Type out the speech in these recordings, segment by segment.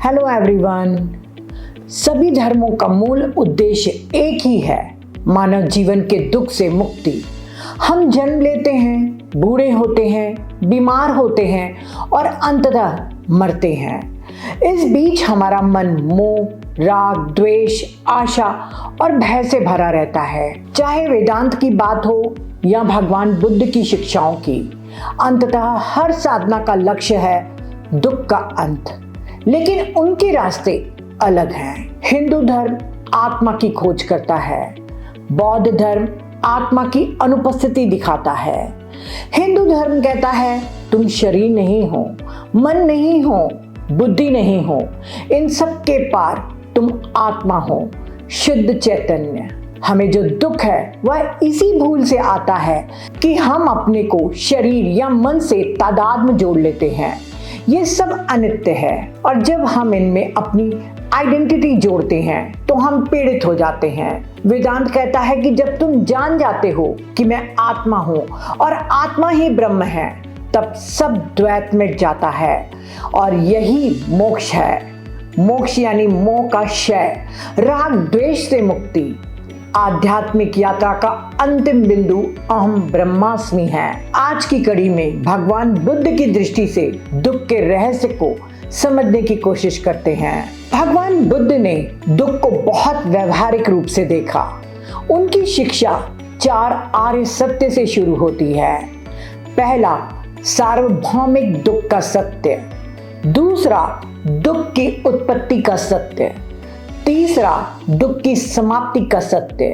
Hello everyone. सभी धर्मों का मूल उद्देश्य एक ही है, मानव जीवन के दुख से मुक्ति। हम जन्म लेते हैं, बूढ़े होते हैं, बीमार होते हैं और अंततः मरते हैं। इस बीच हमारा मन मोह, राग, द्वेष, आशा और भय से भरा रहता है। चाहे वेदांत की बात हो या भगवान बुद्ध की शिक्षाओं की, अंततः हर साधना का लक्ष्य है दुख का अंत। लेकिन उनके रास्ते अलग हैं। हिंदू धर्म आत्मा की खोज करता है, बौद्ध धर्म आत्मा की अनुपस्थिति दिखाता है। हिंदू धर्म कहता है तुम शरीर नहीं हो, मन नहीं हो, बुद्धि नहीं हो, इन सब के पार तुम आत्मा हो, शुद्ध चैतन्य। हमें जो दुख है वह इसी भूल से आता है कि हम अपने को शरीर या मन से तादाद में जोड़ लेते हैं। ये सब अनित्य है और जब हम इनमें अपनी आइडेंटिटी जोड़ते हैं तो हम पीड़ित हो जाते हैं। वेदांत कहता है कि जब तुम जान जाते हो कि मैं आत्मा हूं और आत्मा ही ब्रह्म है, तब सब द्वैत मिट जाता है और यही मोक्ष है। मोक्ष यानी मोह का क्षय, राग द्वेष से मुक्ति। आध्यात्मिक यात्रा का अंतिम बिंदु अहम ब्रह्मास्मि है। आज की कड़ी में भगवान बुद्ध की दृष्टि से दुख के रहस्य को समझने की कोशिश करते हैं। भगवान बुद्ध ने दुख को बहुत व्यवहारिक रूप से देखा। उनकी शिक्षा 4 आर्य सत्य से शुरू होती है। पहला, सार्वभौमिक दुख का सत्य। दूसरा, दुख की उत्पत्ति का सत्य। तीसरा, दुख की समाप्ति का सत्य।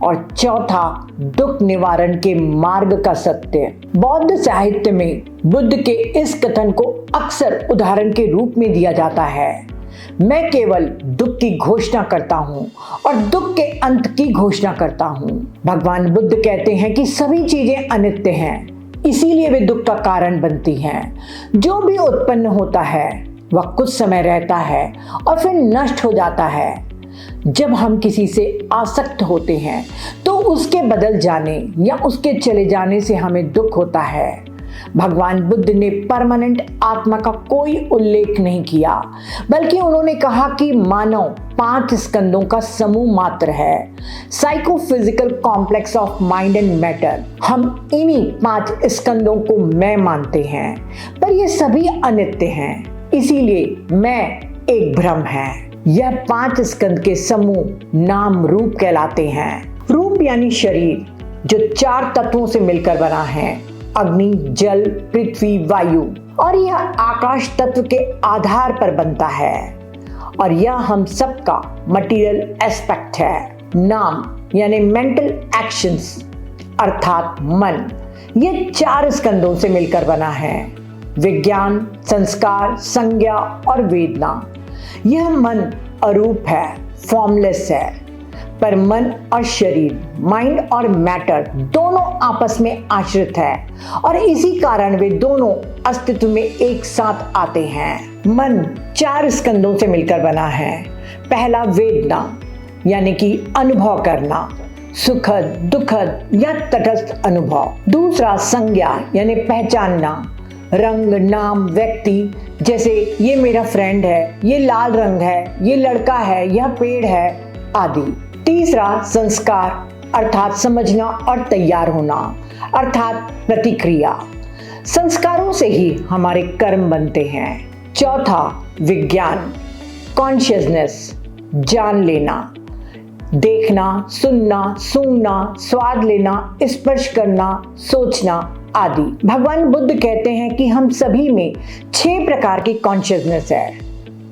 और चौथा, दुख निवारण के मार्ग का सत्य। बौद्ध साहित्य में बुद्ध के इस कथन को अक्सर उदाहरण के रूप में दिया जाता है। मैं केवल दुख की घोषणा करता हूँ और दुख के अंत की घोषणा करता हूँ। भगवान बुद्ध कहते हैं कि सभी चीजें अनित्य हैं, इसीलिए वे दुख का कारण बनती हैं। जो भी उत्पन्न होता है वह कुछ समय रहता है और फिर नष्ट हो जाता है। जब हम किसी से आसक्त होते हैं तो उसके बदल जाने या उसके चले जाने से हमें दुख होता है। भगवान बुद्ध ने परमानेंट आत्मा का कोई उल्लेख नहीं किया, बल्कि उन्होंने कहा कि मानव 5 स्कंदों का समूह मात्र है, psychophysical complex of mind and matter. हम इन्हीं 5 स्कंदों को मैं मानते हैं, पर ये सभी अनित्य हैं, इसीलिए मैं एक भ्रम है। यह 5 स्कंद के समूह नाम रूप कहलाते हैं। रूप यानी शरीर, जो 4 तत्वों से मिलकर बना है, अग्नि, जल, पृथ्वी, वायु, और यह आकाश तत्व के आधार पर बनता है और यह हम सबका मटेरियल एस्पेक्ट है। नाम यानी मेंटल एक्शंस अर्थात मन, यह 4 स्कंदों से मिलकर बना है। विज्ञान, संस्कार, संज्ञा और वेदना। यह मन अरूप है, फॉर्मलेस है, पर मन और शरीर, माइंड और मैटर दोनों आपस में आश्रित है और इसी कारण वे दोनों अस्तित्व में एक साथ आते हैं। मन 4 स्कंदों से मिलकर बना है। पहला, वेदना यानी कि अनुभव करना, सुखद, दुखद या तटस्थ अनुभव। दूसरा, संज्ञा यानी पहचानना, रंग, नाम, व्यक्ति, जैसे ये मेरा फ्रेंड है, ये लाल रंग है, ये लड़का है, यह पेड़ है आदि। तीसरा, संस्कार अर्थात समझना और तैयार होना अर्थात प्रतिक्रिया। संस्कारों से ही हमारे कर्म बनते हैं। चौथा, विज्ञान, कॉन्शियसनेस, जान लेना, देखना, सुनना, सूंघना, स्वाद लेना, स्पर्श करना, सोचना आदि। भगवान बुद्ध कहते हैं कि हम सभी में 6 प्रकार की कॉन्शियसनेस है।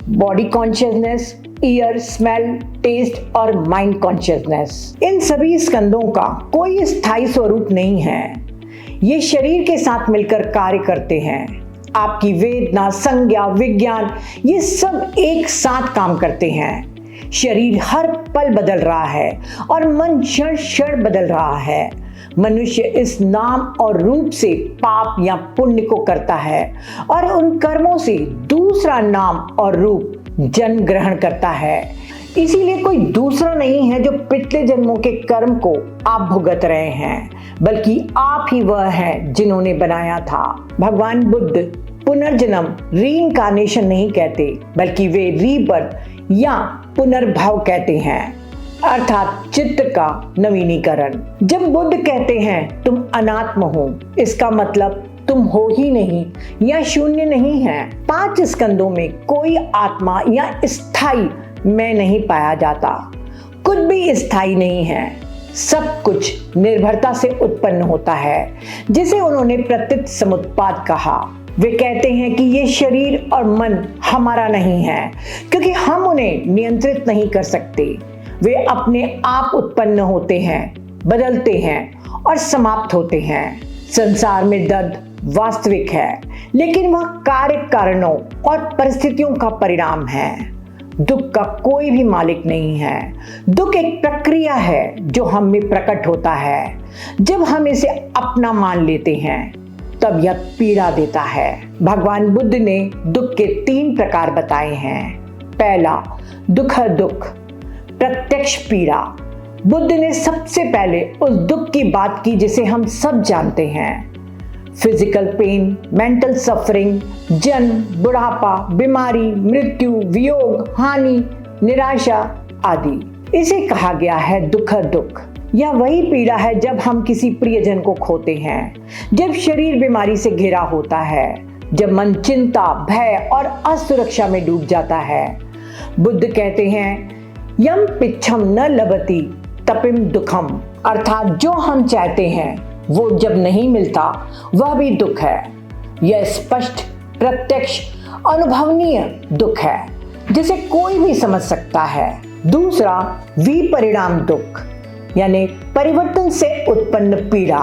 Body consciousness, ear, smell, taste और माइंड कॉन्शियसनेस। इन सभी स्कंदों का कोई स्थायी स्वरूप नहीं है। ये शरीर के साथ मिलकर कार्य करते हैं। आपकी वेदना, संज्ञा, विज्ञान, ये सब एक साथ काम करते हैं। शरीर हर पल बदल रहा है और मन क्षण क्षण बदल रहा है। मनुष्य इस नाम और रूप से पाप या पुण्य को करता है और उन कर्मों से दूसरा नाम और रूप जन्म ग्रहण करता है। इसीलिए कोई दूसरा नहीं है जो पिछले जन्मों के कर्म को आप भुगत रहे हैं, बल्कि आप ही वह हैं जिन्होंने बनाया था। भगवान बुद्ध पुनर्जन्म रीइंकार्नेशन नहीं कहते, बल्कि वे रीबर्थ या पुनर्भव कहते हैं, अर्थात चित्त का नवीनीकरण। जब बुद्ध कहते हैं तुम अनात्म हो, इसका मतलब तुम हो ही नहीं या शून्य नहीं है। 5 स्कंदों में कोई आत्मा या स्थायी मैं नहीं पाया जाता। कुछ भी स्थायी नहीं है, सब कुछ निर्भरता से उत्पन्न होता है, जिसे उन्होंने प्रतीत समुत्पाद कहा। वे कहते हैं कि ये शरीर और मन हमारा नहीं है, क्योंकि हम उन्हें नियंत्रित नहीं कर सकते। वे अपने आप उत्पन्न होते हैं, बदलते हैं और समाप्त होते हैं। संसार में दर्द वास्तविक है, लेकिन वह कार्य कारणों और परिस्थितियों का परिणाम है। दुख का कोई भी मालिक नहीं है। दुख एक प्रक्रिया है जो हम में प्रकट होता है। जब हम इसे अपना मान लेते हैं, तब यह पीड़ा देता है। भगवान बुद्ध ने दुख के 3 प्रकार बताए हैं। पहला, दुखद दुख, प्रत्यक्ष पीड़ा। बुद्ध ने सबसे पहले उस दुख की बात की जिसे हम सब जानते हैं। फिजिकल पेन, मेंटल सफरिंग, जन्म, बुढ़ापा, बीमारी, मृत्यु, वियोग, हानि, निराशा आदि। इसे कहा गया है दुखद दुख। यह वही पीड़ा है जब हम किसी प्रियजन को खोते हैं, जब शरीर बीमारी से घिरा होता है, जब मन चिंता, भय और असुरक्षा में डूब जाता है। बुद्ध कहते हैं यम पिच्छम न लभति तपिम दुखम, अर्थात जो हम चाहते हैं वो जब नहीं मिलता वह भी दुख है। यह स्पष्ट, प्रत्यक्ष, अनुभवनीय दुख है जिसे कोई भी समझ सकता है। दूसरा, विपरिणाम दुख, यानी परिवर्तन से उत्पन्न पीड़ा।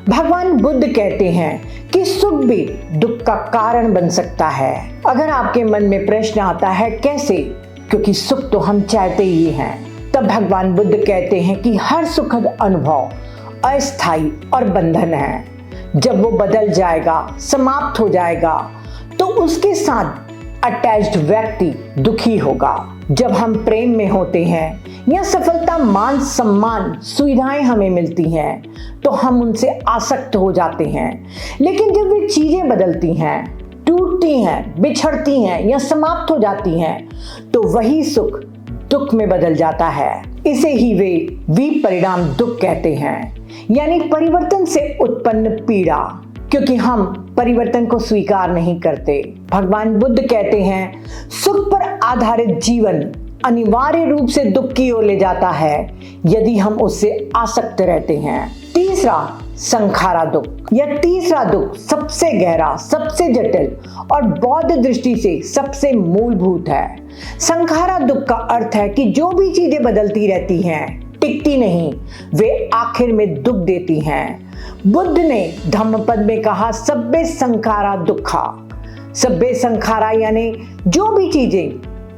भगवान बुद्ध कहते हैं कि सुख भी दुख का कारण बन सकता है। अगर आपके मन में प्रश्न आता है कैसे, क्योंकि सुख तो हम चाहते ही हैं, तब भगवान बुद्ध कहते हैं कि हर सुखद अनुभव अस्थायी और बंधन है। जब वो बदल जाएगा, समाप्त हो जाएगा, तो उसके साथ अटैच्ड व्यक्ति दुखी होगा। जब हम प्रेम में होते हैं या सफलता, मान सम्मान, सुविधाएं हमें मिलती हैं, तो हम उनसे आसक्त हो जाते हैं। लेकिन जब वे चीजें बदलती हैं, टूटती हैं, बिछड़ती हैं या समाप्त हो जाती हैं, तो वही सुख दुख में बदल जाता है। इसे ही वे विपरिणाम दुख कहते हैं, यानी परिवर्तन से उत्पन्न पीड़ा, क्योंकि हम परिवर्तन को स्वीकार नहीं करते। भगवान बुद्ध कहते हैं सुख पर आधारित जीवन अनिवार्य रूप से दुख की ओर ले जाता है यदि हम उससे आसक्त रहते हैं। तीसरा, संखारा दुख। यह तीसरा दुख सबसे गहरा, सबसे जटिल और बौद्ध दृष्टि से सबसे मूलभूत है। संखारा दुख का अर्थ है कि जो भी चीजें बदलती रहती हैं, टिकती नहीं, वे आखिर में दुख देती हैं। बुद्ध ने धम्मपद में कहा सब्बे संखारा दुखा। सब्बे संखारा यानी जो भी चीजें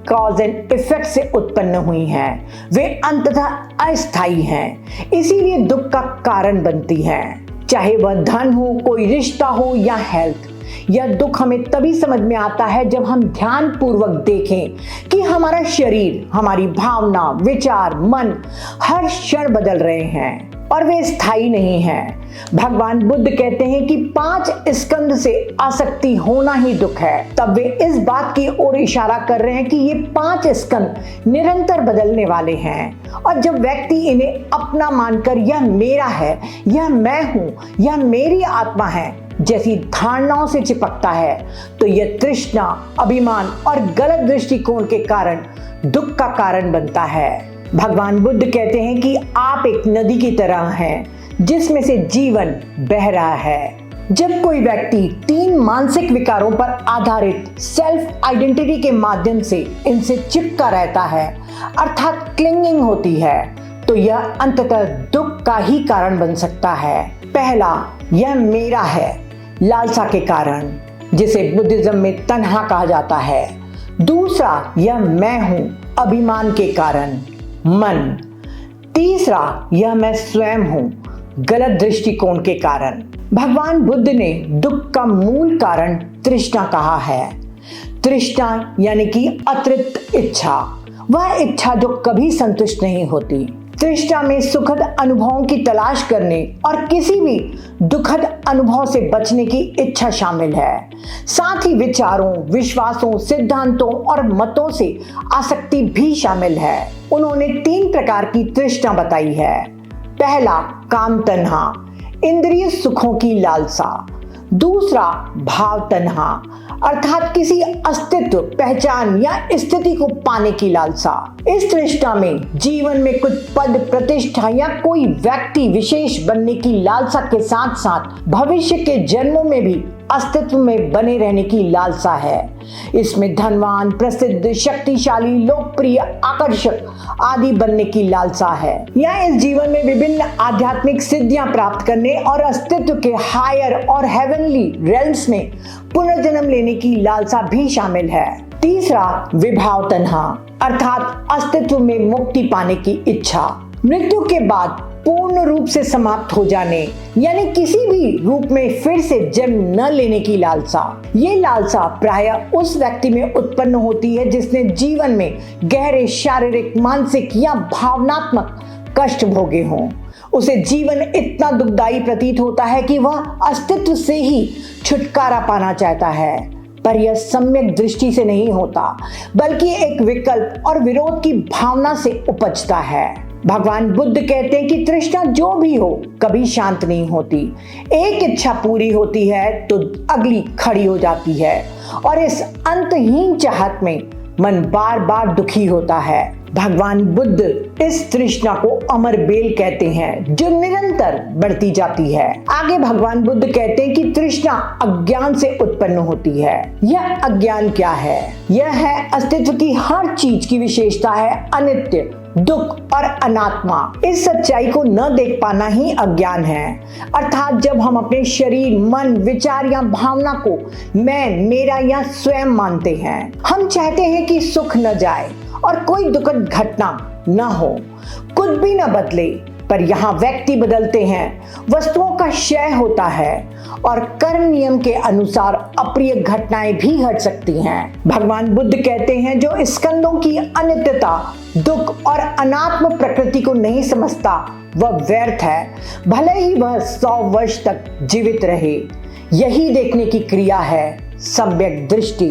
कॉज एंड इफेक्ट से उत्पन्न हुई हैं, वे अंततः अस्थायी हैं, इसीलिए दुख का कारण बनती हैं। चाहे वह धन हो, कोई रिश्ता हो या हेल्थ। यह दुख हमें तभी समझ में आता है जब हम ध्यान पूर्वक देखें कि हमारा शरीर, हमारी भावना, विचार, मन हर क्षण बदल रहे हैं और वे स्थायी नहीं हैं। भगवान बुद्ध कहते हैं कि 5 स्कंद से आसक्ति होना ही दुख है। तब वे इस बात की ओर इशारा कर रहे हैं कि ये 5 स्कंद निरंतर बदलने वाले हैं, और जब व्यक्ति इन्हें अपना मानकर यह मेरा है, यह मैं हूं, यह मेरी आत्मा है जैसी धारणाओं से चिपकता है, तो यह तृष्णा, अभिमान और गलत दृष्टिकोण के कारण दुख का कारण बनता है। भगवान बुद्ध कहते हैं कि आप एक नदी की तरह हैं जिसमें से जीवन बह रहा है। जब कोई व्यक्ति 3 मानसिक विकारों पर आधारित सेल्फ आइडेंटिटी के माध्यम से इनसे चिपका रहता है, अर्थात क्लिंगिंग होती है, तो यह अंततः दुख का ही कारण बन सकता है। पहला, यह मेरा है, लालसा के कारण, जिसे बुद्धिज्म में तन्हा कहा जाता है। दूसरा, यह मैं हूं, अभिमान के कारण, मन। तीसरा, यह मैं स्वयं हूं, गलत दृष्टिकोण के कारण। भगवान बुद्ध ने दुख का मूल कारण तृष्णा कहा है। तृष्णा यानी कि अतृप्त इच्छा, वह इच्छा जो कभी संतुष्ट नहीं होती। तृष्णा में सुखद अनुभवों की तलाश करने और किसी भी दुखद अनुभव से बचने की इच्छा शामिल है। साथ ही विचारों, विश्वासों, सिद्धांतों और मतों से आसक्ति भी शामिल है। उन्होंने 3 प्रकार की तृष्णा बताई है। पहला, काम तन्हा, इंद्रिय सुखों की लालसा। दूसरा, भाव तन्हा, अर्थात किसी अस्तित्व, पहचान या स्थिति को पाने की लालसा। इस तृष्णा में जीवन में कुछ पद, प्रतिष्ठा या कोई व्यक्ति विशेष बनने की लालसा के साथ साथ भविष्य के जन्मों में भी अस्तित्व में बने रहने की लालसा है। इसमें धनवान, प्रसिद्ध, शक्तिशाली, लोकप्रिय, आकर्षक आदि बनने की लालसा है। या इस जीवन में विभिन्न आध्यात्मिक सिद्धियां प्राप्त करने और अस्तित्व के हायर और हेवनली रेल्म्स में पुनर्जन्म लेने की लालसा भी शामिल है। तीसरा, विभाव तन्हा, अर्थात अस्तित्व में मुक्ति पाने की इच्छा। मृत्यु के बाद पूर्ण रूप से समाप्त हो जाने यानी किसी भी रूप में फिर से जन्म न लेने की लालसा। ये लालसा प्रायः उस व्यक्ति में उत्पन्न होती है जिसने जीवन में गहरे शारीरिक, मानसिक या भावनात्मक कष्ट भोगे हों। उसे जीवन इतना दुखदायी प्रतीत होता है कि वह अस्तित्व से ही छुटकारा पाना चाहता है, पर यह सम्यक दृष्टि से नहीं होता बल्कि एक विकल्प और विरोध की भावना से उपजता है। भगवान बुद्ध कहते हैं कि तृष्णा जो भी हो कभी शांत नहीं होती। एक इच्छा पूरी होती है तो अगली खड़ी हो जाती है और इस अंतहीन चाहत में मन बार बार दुखी होता है। भगवान बुद्ध इस तृष्णा को अमर बेल कहते हैं जो निरंतर बढ़ती जाती है। आगे भगवान बुद्ध कहते हैं कि तृष्णा अज्ञान से उत्पन्न होती है। यह अज्ञान क्या है? यह है अस्तित्व की हर चीज की विशेषता है अनित्य, दुख और अनात्मा। इस सच्चाई को न देख पाना ही अज्ञान है। अर्थात जब हम अपने शरीर, मन, विचार या भावना को मैं, मेरा या स्वयं मानते हैं, हम चाहते हैं कि सुख न जाए और कोई दुखद घटना न हो, कुछ भी न बदले, पर यहाँ व्यक्ति बदलते हैं, वस्तुओं का क्षय होता है और कर्म नियम के अनुसार अप्रिय घटनाएं भी घट सकती हैं। भगवान बुद्ध कहते हैं जो स्कंदों की अनित्यता, दुख और अनात्म प्रकृति को नहीं समझता वह व्यर्थ है, भले ही वह 100 वर्ष तक जीवित रहे। यही देखने की क्रिया है सम्यक दृष्टि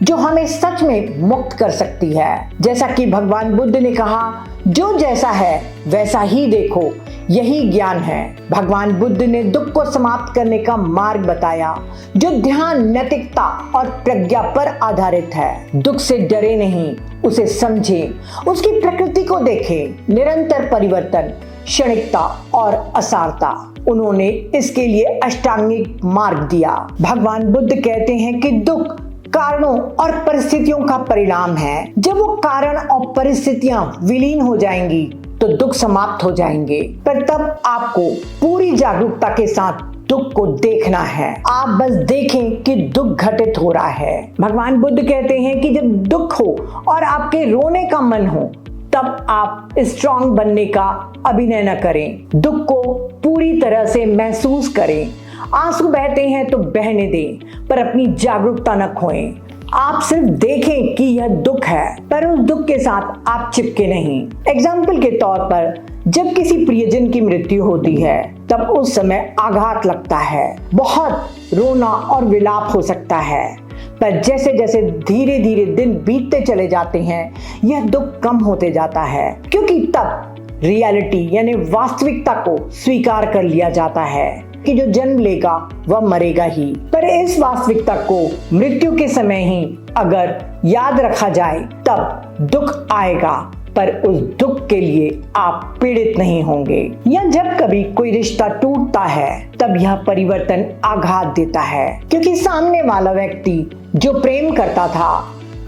जो हमें सच में मुक्त कर सकती है। जैसा कि भगवान बुद्ध ने कहा, जो जैसा है वैसा ही देखो, यही ज्ञान है। भगवान बुद्ध ने दुख को समाप्त करने का मार्ग बताया जो ध्यान, नैतिकता और प्रज्ञा पर आधारित है। दुख से डरे नहीं, उसे समझें, उसकी प्रकृति को देखें, निरंतर परिवर्तन, क्षणिकता और असारता। उन्होंने इसके लिए अष्टांगिक मार्ग दिया। भगवान बुद्ध कहते हैं कि दुख कारणों और परिस्थितियों का परिणाम है। जब वो कारण और परिस्थितियां विलीन हो जाएंगी तो दुख समाप्त हो जाएंगे, पर तब आपको पूरी जागरूकता के साथ दुख को देखना है। आप बस देखें कि दुख घटित हो रहा है। भगवान बुद्ध कहते हैं कि जब दुख हो और आपके रोने का मन हो तब आप स्ट्रांग बनने का अभिनय न करें। दुख को पूरी तरह से महसूस करें। आंसू बहते हैं तो बहने दें, पर अपनी जागरूकता न खोएं। आप सिर्फ देखें कि यह दुख है, पर उस दुख के साथ आप चिपके नहीं। एग्जाम्पल के तौर पर जब किसी प्रियजन की मृत्यु होती है तब उस समय आघात लगता है, बहुत रोना और विलाप हो सकता है, पर जैसे जैसे धीरे धीरे दिन बीतते चले जाते हैं यह दुख कम होते जाता है, क्योंकि तब रियलिटी यानी वास्तविकता को स्वीकार कर लिया जाता है कि जो जन्म लेगा वह मरेगा ही। पर इस वास्तविकता को मृत्यु के समय ही अगर याद रखा जाए तब दुख आएगा, पर उस दुख के लिए आप पीड़ित नहीं होंगे। या जब कभी कोई रिश्ता टूटता है तब यह परिवर्तन आघात देता है, क्योंकि सामने वाला व्यक्ति जो प्रेम करता था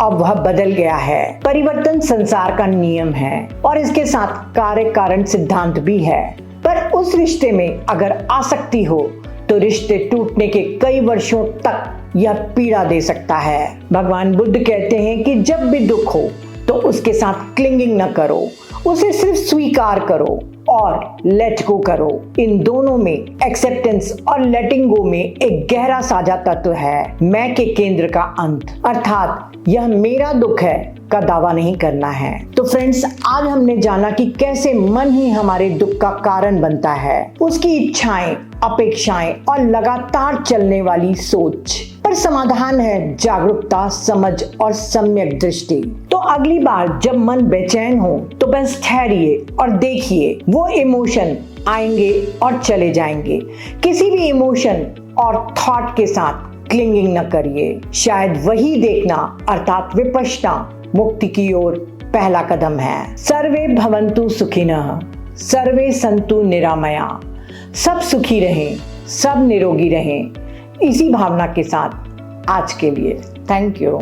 अब वह बदल गया है। परिवर्तन संसार का नियम है और इसके साथ कार्य कारण सिद्धांत भी है। पर उस रिश्ते में अगर आसक्ति हो तो रिश्ते टूटने के कई वर्षों तक यह पीड़ा दे सकता है। भगवान बुद्ध कहते हैं कि जब भी दुख हो तो उसके साथ क्लिंगिंग न करो, उसे सिर्फ स्वीकार करो। और लेट गो करो। इन दोनों में एक्सेप्टेंस और लेटिंग गो में एक गहरा साझा तत्व है, मैं के केंद्र का अंत, अर्थात यह मेरा दुख है का दावा नहीं करना है। तो फ्रेंड्स, आज हमने जाना कि कैसे मन ही हमारे दुख का कारण बनता है, उसकी इच्छाएं, अपेक्षाएं और लगातार चलने वाली सोच। पर समाधान है जागरूकता, समझ और सम्यक दृष्टि। तो अगली बार जब मन बेचैन हो तो बस ठहरिए और देखिए, वो इमोशन आएंगे और चले जाएंगे। किसी भी इमोशन और थॉट के साथ क्लिंगिंग न करिए। शायद वही देखना अर्थात विपश्यना मुक्ति की ओर पहला कदम है। सर्वे भवन्तु सुखिनः, सर्वे सन्तु निरामया। सब सुखी रहें, सब निरोगी रहें। इसी भावना के साथ आज के लिए थैंक यू।